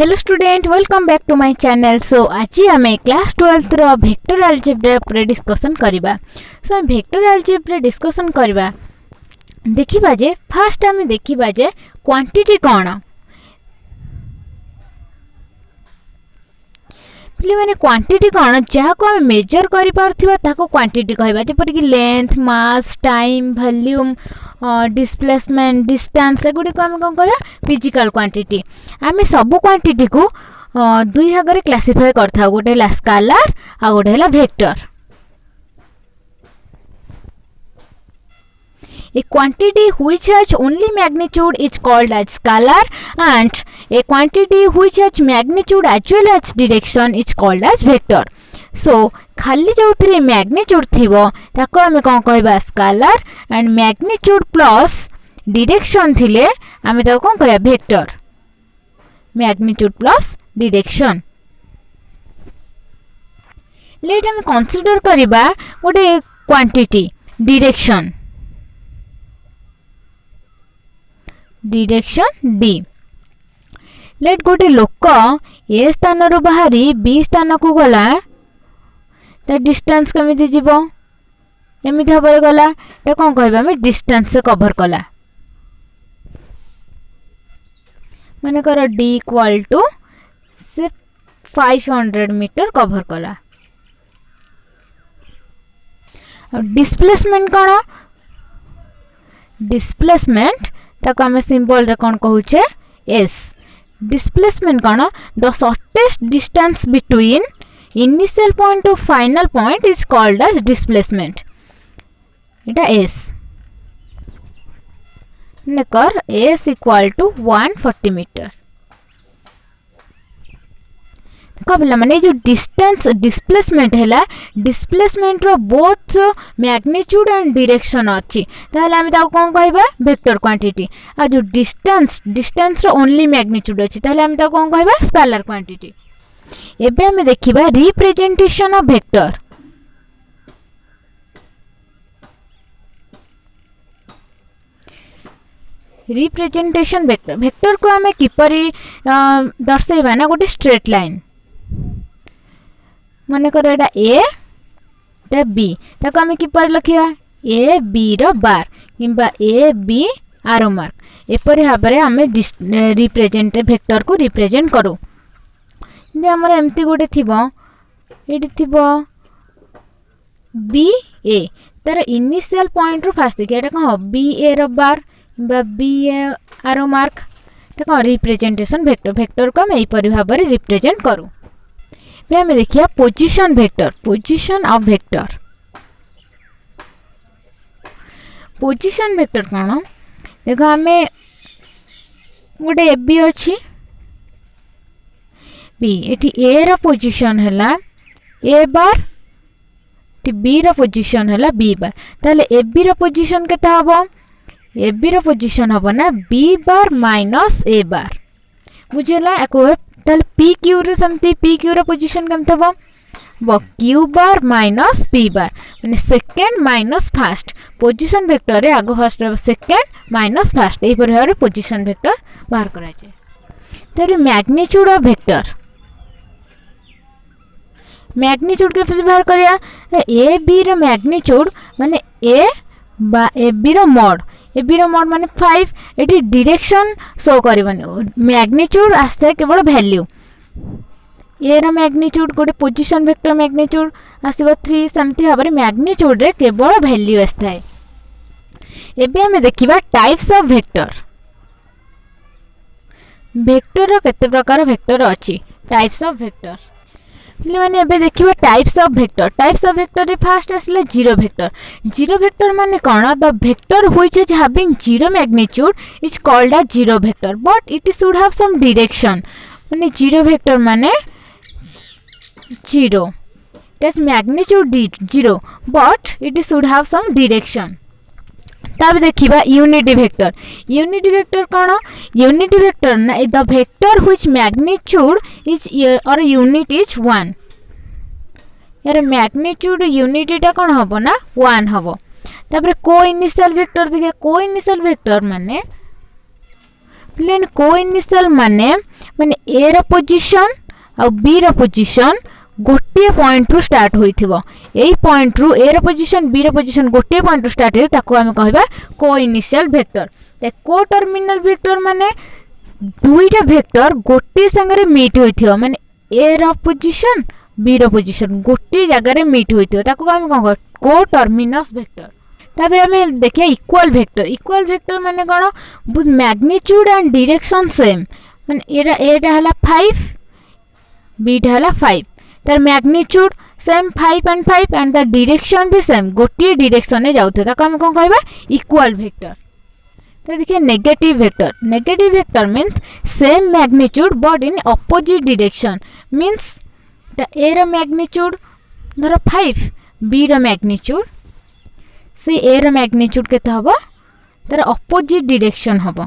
Hello student, welcome back to my channel. So आज आम class 12 रो वेक्टर अलजेब्रा पर डिस्कशन करबा। सो वेक्टर अलजेब्रा डिस्कशन करबा देखिबा जे फर्स्ट आम देखिबा जे क्वांटिटी कोन पिले माने क्वांटिटी कोन जहा को हम मेजर करि पारथिबा ताको क्वांटिटी कहबा। जेपर कि लेंथ, मास, टाइम, वॉल्यूम, डिस्प्लेसमेंट, डिस्टेंस एगुडी को हम कोन कहबा फिजिकल क्वांटिटी। आमे सब क्वांटिटी को दुई भाग रे क्लासिफाई करथा। गोटे ला स्केलर आ गोटे ला vector. A quantity which has only magnitude is called as scalar, and a quantity which has magnitude as well as direction is called as vector. So खाली जो थ्री magnitude थिबो ताको हमें कोन कहबा scalar, and magnitude plus direction थिले हमें ताको कोन कहबा vector. Magnitude plus direction. Let हमें consider करिबा गोटे quantity direction. डायरेक्शन डी। लेट गोटे लोक ए स्थान रो बाहरी बी स्थान को गला त डिस्टेंस केमिति जीवो एमिति हबरे गला त कोन कहबा हम डिस्टेंस से कवर कला। माने कर डी इक्वल टू से 500 मीटर कवर कला। डिस्प्लेसमेंट कोन डिस्प्लेसमेंट ताको हमें सिंबल रे कोन कहूचे एस। डिस्प्लेसमेंट कोन the shortest distance between initial point to final point is called as displacement. एटा एस नेकर एस इक्वल टू 140 मीटर। कबला माने जो डिस्टेंस डिस्प्लेसमेंट हैला डिस्प्लेसमेंट रो बोथ मैग्नीट्यूड एंड डायरेक्शन अछि ताले हम ता कोन कहबा वेक्टर क्वांटिटी। आ जो डिस्टेंस रो ओनली मैग्नीट्यूड अछि ताले हम ता कोन कहबा स्केलर क्वांटिटी। एबे हम देखिबा representation of vector. Representation vector vector को हमें किपरि दर्शाइबा ना गोटे स्ट्रेट लाइन। माने कर एटा ए एटा बी ताको हम किपर लिखिबा ए बी रो बार किबा ए बी आरो मार्क एपरि हाबरे हम रिप्रेजेंट वेक्टर को रिप्रेजेंट करू। जे हमर एम्ति गोटे थिबो एटी थिबो बी ए तार इनिशियल पॉइंट रो फास्ट देखि एटा को बी ए रो बार किबा बी ए आरो मार्क एटा को रिप्रेजेंटेशन वेक्टर वेक्टर को हम एपरि हाबरे रिप्रेजेंट करू। हमें देखिए position vector. Position of vector position vector कौन देखो हमें गोटे ए बी अच्छी बी एटी ए रो पोजीशन हैला ए बार टी बी रो पोजीशन हैला बी बार। ताले ए बी रो पोजीशन केता हबो ए बी रो पोजीशन हबो ना बी बार माइनस ए बार। बुझेला एको ताले पी क्यू रे समती पी क्यू रे पोजीशन केम थबो ब Q bar minus P bar माने second minus first. Position vector रे आगो first ray second minus first एही पर हरे पोजीशन वेक्टर बाहर करा जाय। तरे मैग्नीट्यूड ऑफ वेक्टर मैग्नीट्यूड के बाहर करिया ए बी रो मैग्नीट्यूड माने ए बा ए बी रो मॉड ए बी रो मॉड माने 5 एटी डायरेक्शन शो करबनी मैग्नीट्यूड आस्ते केवल वैल्यू ए रो मैग्नीट्यूड गोटे पोजीशन वेक्टर मैग्नीट्यूड आसीबो 3 समथि हबरे मैग्नीट्यूड रे केवल वैल्यू आस्ताय। एबे हम देखिबा टाइप्स ऑफ वेक्टर। वेक्टर रो केते प्रकार वेक्टर अछि टाइप्स ऑफ वेक्टर माने एबे देखिबा types of vector. Types of vector रे फर्स्ट आसले जीरो वेक्टर। जीरो वेक्टर माने कोन the vector which is having zero magnitude is called as zero vector but it should have some direction. माने zero vector माने zero that's magnitude zero but it should have some direction. तब देखिबा unity vector. Unity vector कोन unity vector ना the vector which magnitude is और unit is 1 यार magnitude unity टा कोन हबो ना 1 हबो। तबरे को इनिशियल वेक्टर देखिए को इनिशियल वेक्टर माने प्लेन कोइनिशियल माने ए रो पोजीशन आ बी रो पोजीशन गोटे पॉइंट रु स्टार्ट होइथिबो एई पॉइंट रु ए रो पोजीशन बी रो पोजीशन गोटे पॉइंट रु स्टार्ट हे ताको हम कहबा कोइनिशियल वेक्टर। ते को टर्मिनल वेक्टर माने दुईटा वेक्टर गोटे संगे मीट होइथिबो माने ए रो पोजीशन बी रो पोजीशन गोटे जगह रे मीट होइथिबो ताको हम कहबा को टर्मिनस वेक्टर। तापर हम देखिए इक्वल वेक्टर माने कोन both magnitude and direction same माने एटा हला 5 बीटा हला 5 तर magnitude same 5 and the direction भी सेम गोटे डायरेक्शन में जाउथे ताको हम कोन कहबा इक्वल वेक्टर। तो देखिए negative vector means same magnitude but in opposite direction means A रो मैग्नीट्यूड धरो 5 बी रो मैग्नीट्यूड से ए रो मैग्नीट्यूड केते हबो तार ऑपोजिट डायरेक्शन हबो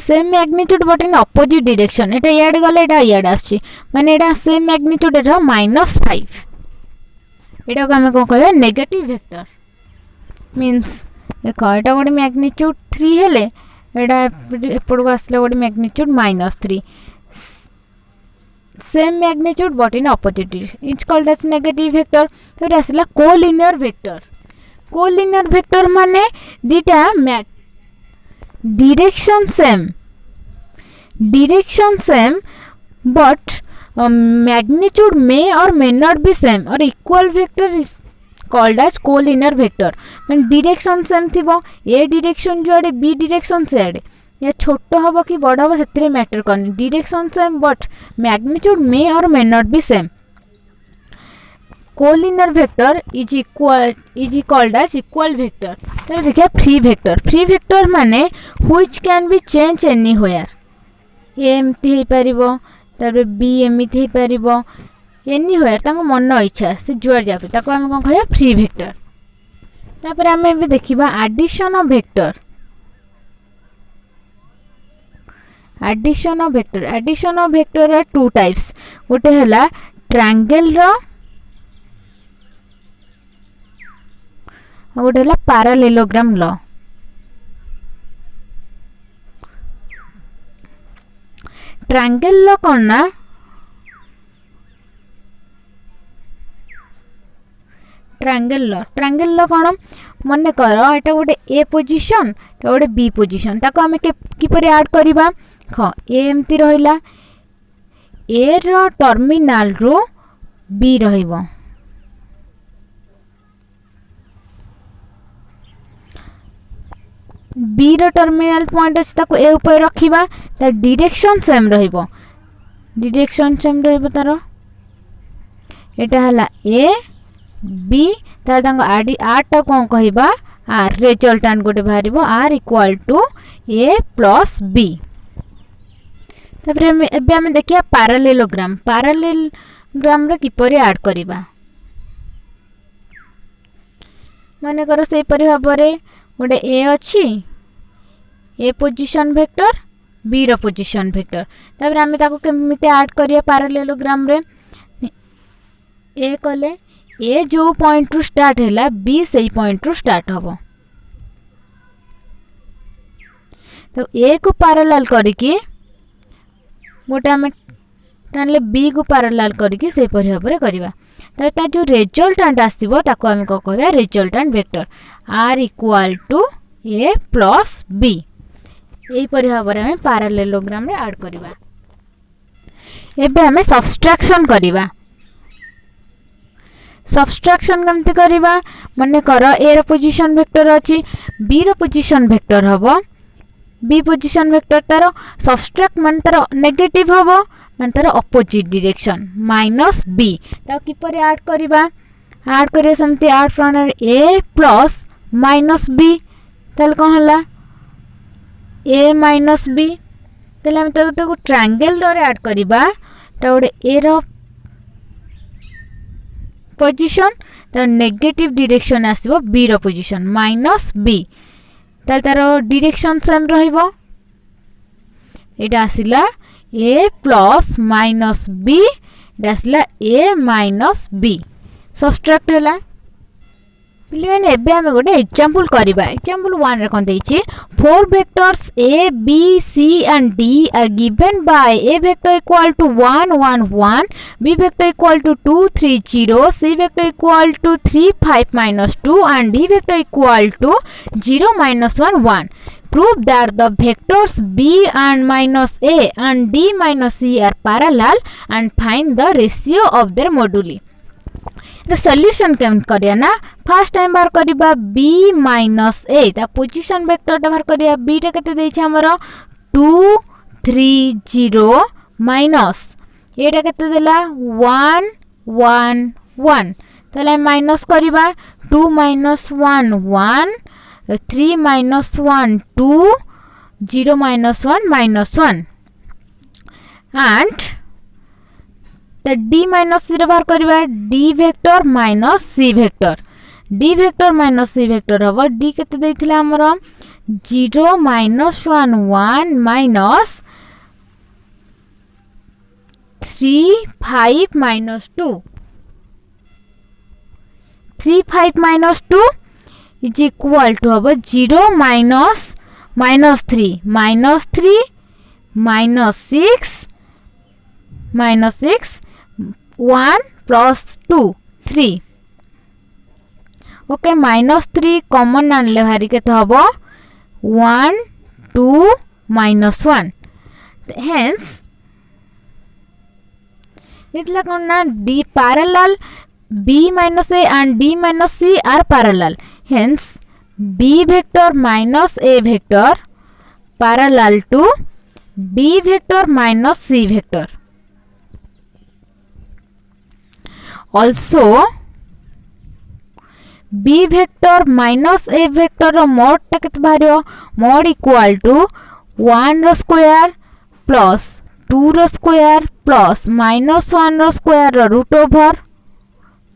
same magnitude but in opposite direction एटा याड गले एटा याड आछि माने एटा सेम मैग्नीट्यूड एटा -5 एटा को हम को कहबा नेगेटिव वेक्टर मीन्स एटा गोटे मैग्नीट्यूड 3 हेले एटा एपड़ को आसले गोटे magnitude -3 same magnitude but in opposite is called as negative vector. तो आसला कोलिनियर वेक्टर माने दीटा direction same but magnitude may or may not be same or equal vector is called as collinear vector माने direction same थिबो A direction जोड़े B direction से आड़े या छोटो हबो कि बड़ हबो सेतरे मैटर करनी direction same but magnitude may or may not be same. Collinear vector is called as equal vector. तो देखिए फ्री वेक्टर माने which can be change anywhere ए एमती हे परिबो तारे बी एमती हे परिबो एनीवेयर ताको मन इच्छा से जुआर जाबे ताको हम कोन कहया फ्री वेक्टर। तापर हम भी देखिबा addition of vector are two types गोटे हला ट्रायंगल रो गोटे हला पैरेललोग्राम लो। ट्रायंगल लो कोन ना ट्रायंगल लो कोन मन कर एटा गोटे ए पोजीशन एटा गोटे बी पोजीशन ताको हम किपरि ऐड करबा ख ए एमती रहिला ए रो टर्मिनल रो बी रहिबो बी रो टर्मिनल पॉइंट अछि ताको ए ऊपर रखिबा त डायरेक्शन सेम रहिबो तारो एटा हला ए बी तार तंग आर टा कोन कहिबा आर रिजल्टेंट गोटे बाहरिबो R equal to A plus B. तापर एबे हम देखिया पैरेललोग्राम रे किपरि ऐड करिबा माने करो से परि भाबरे गोटे ए अछि ए पोजीशन वेक्टर बी रो पोजीशन वेक्टर तापर हम ताको केमिति ऐड करिया पैरेललोग्राम रे ए कले ए जो पॉइंट रु स्टार्ट हैला बी सेही पॉइंट रु स्टार्ट हबो तो ए को पैरेलल करिकि गोटे आम टाणले बी को पैरेलल करिकि से परि भाबरे करिबा ता जो रिजल्टेंट आसीबो ताको हम को कहबा resultant vector R equal to A plus B एई परि भाबरे हम पैरेललोग्राम रे ऐड करिबा। एबे हम सब्सट्रैक्शन करिबा केमति करिबा माने कर ए रो पोजीशन वेक्टर अछि बी रो पोजीशन वेक्टर हबो बी पोजीशन वेक्टर तार सब्सट्रैक्ट मान तार नेगेटिव हबो मान तार ऑपोजिट डायरेक्शन माइनस बी ता किपरि ऐड करिया समति add from A plus minus B तल कोन हला ए माइनस बी तले हम तो ट्रायंगल रे ऐड करिबा ता ओडे ए रो पोजीशन तार नेगेटिव डायरेक्शन आसीबो बी रो पोजीशन माइनस बी तार डायरेक्शन सेम रहिबो एटा आसिला ए प्लस माइनस बी एटा आसिला ए माइनस बी सब्सट्रैक्ट होला पिले मैंने एबे हमें गोटे एग्जांपल करबा एग्जांपल 1 रे कोन देछि 4 vectors a b c and d are given by a vector equal to 1 1 1 b vector equal to 2 3 0 c vector equal to 3 5 minus 2 and d vector equal to 0 minus 1 1. Prove that the vectors b and minus a and d minus c are parallel and find the ratio of their moduli. Solution केम करिया ना first time बाहर करिबा b minus a ता position vector ता बाहर करिया b टा केते देछि हमर 2 3 0 माइनस a टा केते देला 1 1 1 तले माइनस करिबा 2 minus 1 1 3 minus 1 2 0 minus 1 minus 1 and the d minus 0 बाहर करिबा d vector minus c vector d vector minus c vector हबो d केते दैथिला हमर 0 minus 1 1 minus 3 5 minus 2 3 5 minus 2 is equal to हबो 0 minus minus 3 minus 3 minus 6 minus 6 1 plus 2 3 okay minus 3 common आनले भारी केते हबो 1 2 minus 1 hence इतला कोन ना d parallel b minus a and d minus c are parallel hence b vector minus a vector parallel to d vector minus c vector. Also b vector minus a vector row mod टा केते बाहरियो mod equal to 1 रो square plus 2 रो square plus minus 1 रो square रो root over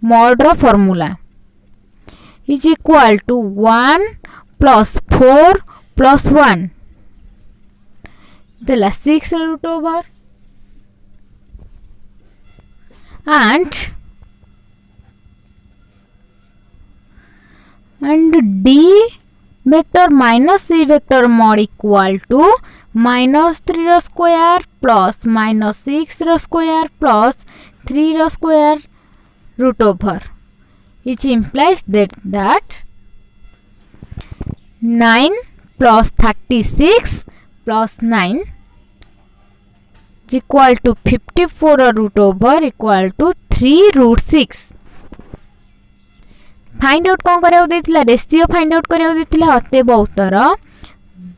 mod रो formula is equal to 1 plus 4 plus 1 देला 6 root over and d vector minus c vector mod equal to minus 3 रो स्क्वायर प्लस minus 6 रो square plus 3 रो square root over which implies that 9 plus 36 plus 9 is equal to 54 root over equal to 3 root 6. Find out कौन करियो देथिला ratio find out करियो देथिला अतएव उत्तर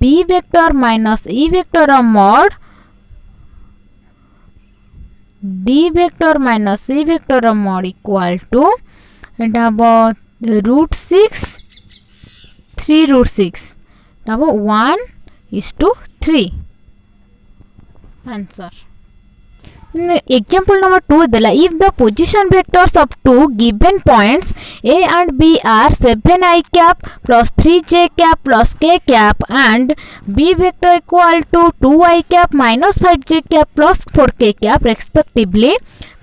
b vector minus e vector mod d vector minus c vector mod equal to एटा root 6 3 root 6 तब 1:3 answer. Example number 2 dela if the position vectors of two given points a and b are 7i cap plus 3j cap plus k cap and b vector equal to 2i cap minus 5j cap plus 4k cap respectively,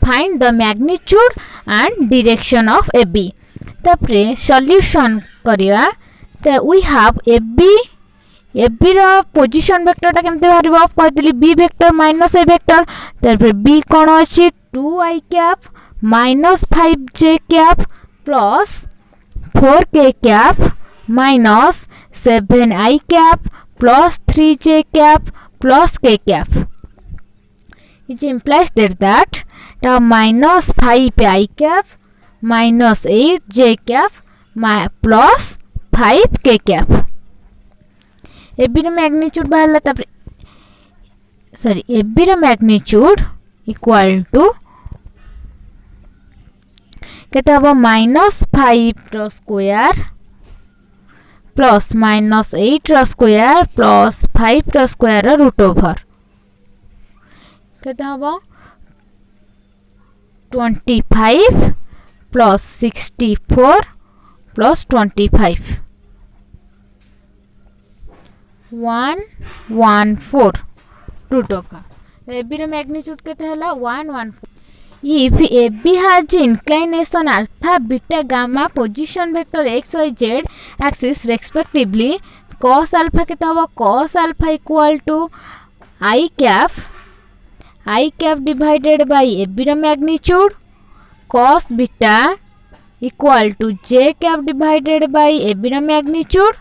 find the magnitude and direction of ab. तापरे solution करिया तो we have ab ab रो position vector टा केमते बाहरिबो कहतली b vector minus a vector तापर b कोन अछि 2i cap minus 5j cap plus 4k cap minus 7i cap plus 3j cap plus k cap which implies that the minus 5i cap minus 8j cap plus 5k cap AB रो magnitude बाहरला तापर sorry AB रो magnitude equal to केते हबो -5 रो square plus -8 रो square plus 5 रो square रो रूट ओवर केते हबो 25 plus 64 plus 25 114 root over AB रो मैग्नीट्यूड केते हला 114 if AB has inclination alpha, beta, gamma, position vector x, y, z axis respectively, cos alpha केते हबो cos alpha equal to I cap divided by AB row magnitude, cos beta equal to J cap divided by AB row magnitude,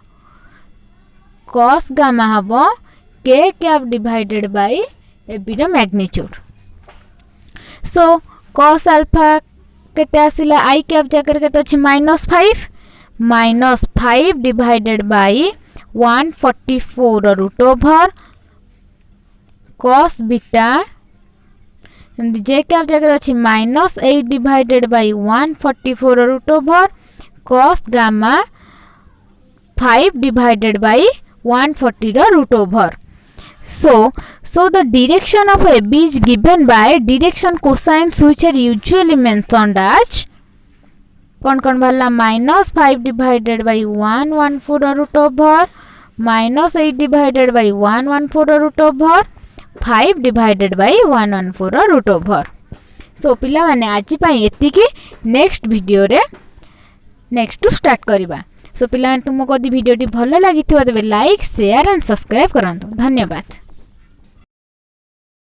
cos gamma हबो K cap divided by AB row magnitude. So cos alpha केते आसिला I cap जाकर केते अछि -5 divided by 144 root over cos beta J cap जाकर अछि -8 divided by 144 root over cos gamma 5 divided by 140 root over. So the direction of AB is given by direction cosines which are usually mentioned as कौन भरला -5 divided by 114 root over -8 divided by 114 root over 5 divided by 114 root over. So पिला माने आज पई एतिकी next video रे next start करबा. सो पिला तुमको यदि वीडियो टी भलो लागिथिबा तबे लाइक शेयर एंड सब्सक्राइब करंतु. धन्यवाद.